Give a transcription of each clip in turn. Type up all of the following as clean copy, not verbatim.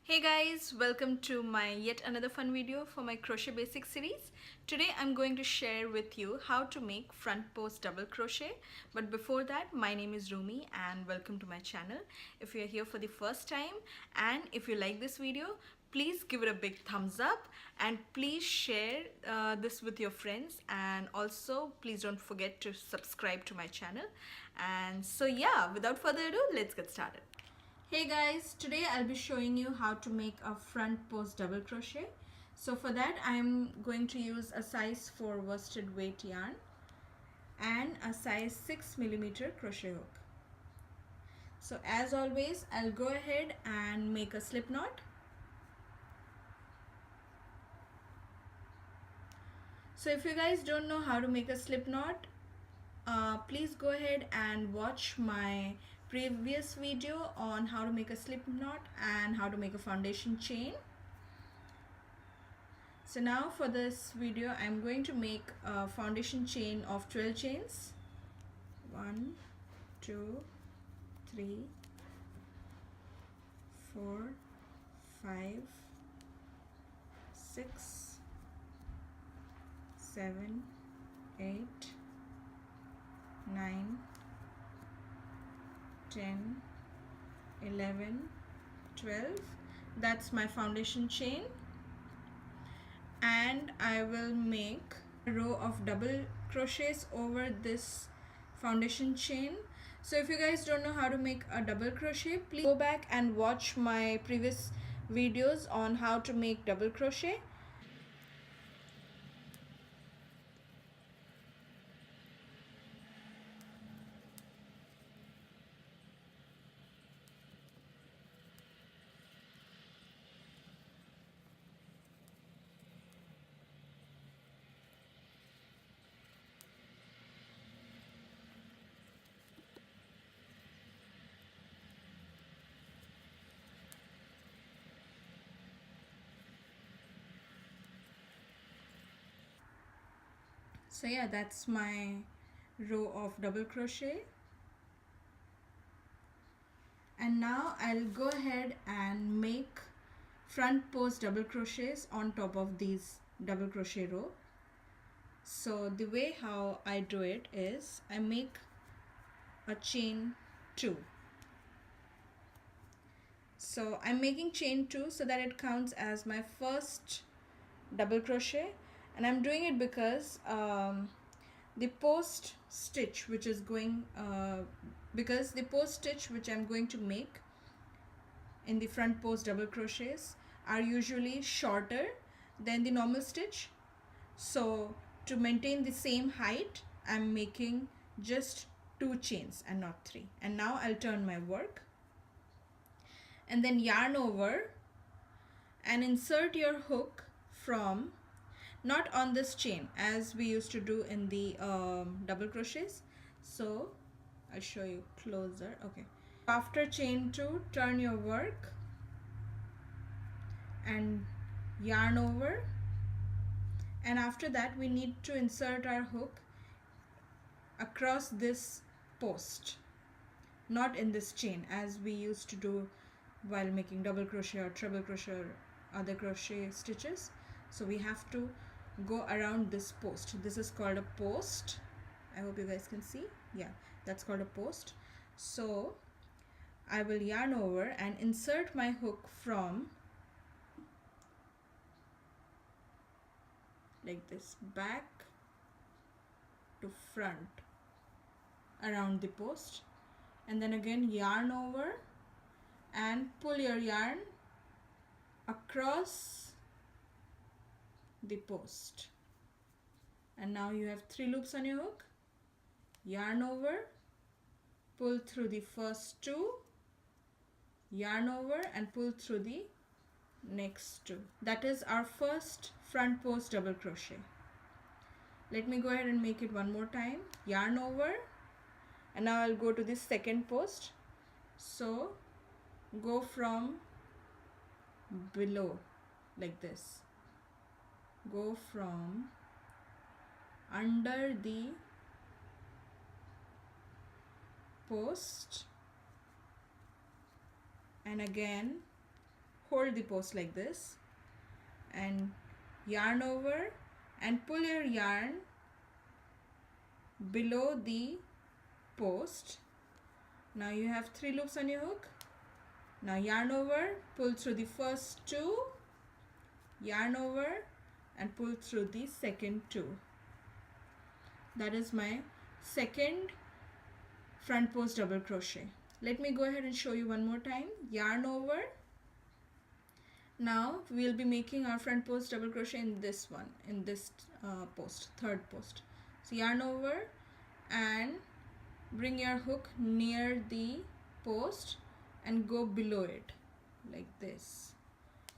Hey guys, welcome to my yet another fun video for my crochet basics series. Today I'm going to share with you how to make front post double crochet. But before that, my name is Rumi and welcome to my channel. If you're here for the first time and if you like this video, please give it a big thumbs up and please share this with your friends, and also please don't forget to subscribe to my channel. And so yeah, without further ado, let's get started. Hey guys, today I'll be showing you how to make a front post double crochet. So for that I'm going to use a size 4 worsted weight yarn and a size 6mm crochet hook. So as always, I'll go ahead and make a slip knot. So if you guys don't know how to make a slip knot, please go ahead and watch my previous video on how to make a slip knot and how to make a foundation chain. So now for this video I'm going to make a foundation chain of 12 chains. 1 2 3 4 5 6 7 8 9 10 11 12. That's my foundation chain, and I will make a row of double crochets over this foundation chain. So if you guys don't know how to make a double crochet, please go back and watch my previous videos on how to make double crochet. So yeah, that's my row of double crochet, and now I'll go ahead and make front post double crochets on top of these double crochet row. So the way how I do it is I make a chain 2. So I'm making chain 2 so that it counts as my first double crochet, and I'm doing it because the post stitch which is going because the post stitch which I'm going to make in the front post double crochets are usually shorter than the normal stitch. So to maintain the same height, I'm making just 2 chains and not 3. And now I'll turn my work and then yarn over and insert your hook from, not on this chain as we used to do in the double crochets. So I'll show you closer. Okay, after chain 2, turn your work and yarn over, and after that we need to insert our hook across this post, not in this chain as we used to do while making double crochet or treble crochet or other crochet stitches. So we have to go around this post. This is called a post. I hope you guys can see. Yeah, that's called a post. So I will yarn over and insert my hook from like this, back to front around the post, and then again yarn over and pull your yarn across the post, and now you have 3 loops on your hook. Yarn over, pull through the first 2, yarn over and pull through the next 2. That is our first front post double crochet. Let me go ahead and make it one more time. Yarn over, and now I'll go to the second post. So go from below like this, go from under the post and again hold the post like this and yarn over and pull your yarn below the post. Now you have 3 loops on your hook. Now yarn over, pull through the first 2, yarn over and pull through the second 2. That is my second front post double crochet. Let me go ahead and show you one more time. Yarn over. Now we'll be making our front post double crochet in this one, in this post, third post. So yarn over and bring your hook near the post and go below it like this,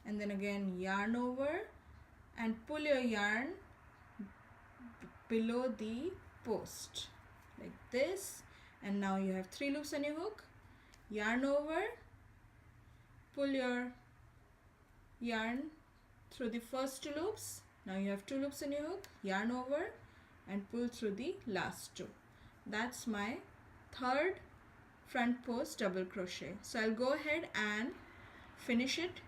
and then again yarn over and pull your yarn below the post like this, and now you have 3 loops on your hook. Yarn over, pull your yarn through the first 2 loops. Now you have 2 loops in your hook. Yarn over and pull through the last 2. That's my third front post double crochet. So I'll go ahead and finish it.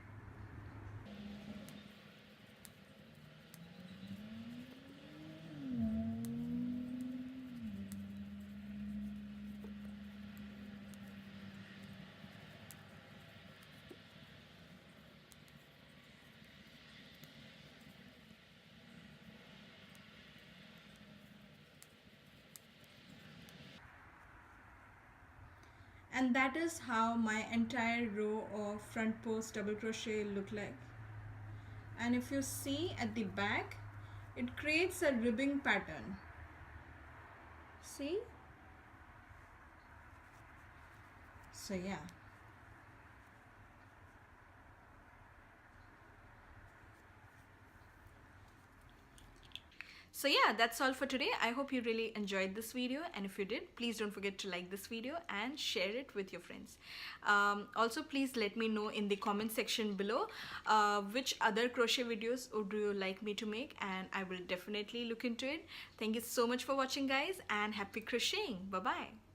And that is how my entire row of front post double crochet look like. And if you see at the back, it creates a ribbing pattern. See? So yeah. So yeah, that's all for today. I hope you really enjoyed this video, and if you did, please don't forget to like this video and share it with your friends. Also, please let me know in the comment section below which other crochet videos would you like me to make, and I will definitely look into it. Thank you so much for watching, guys, and happy crocheting. Bye bye.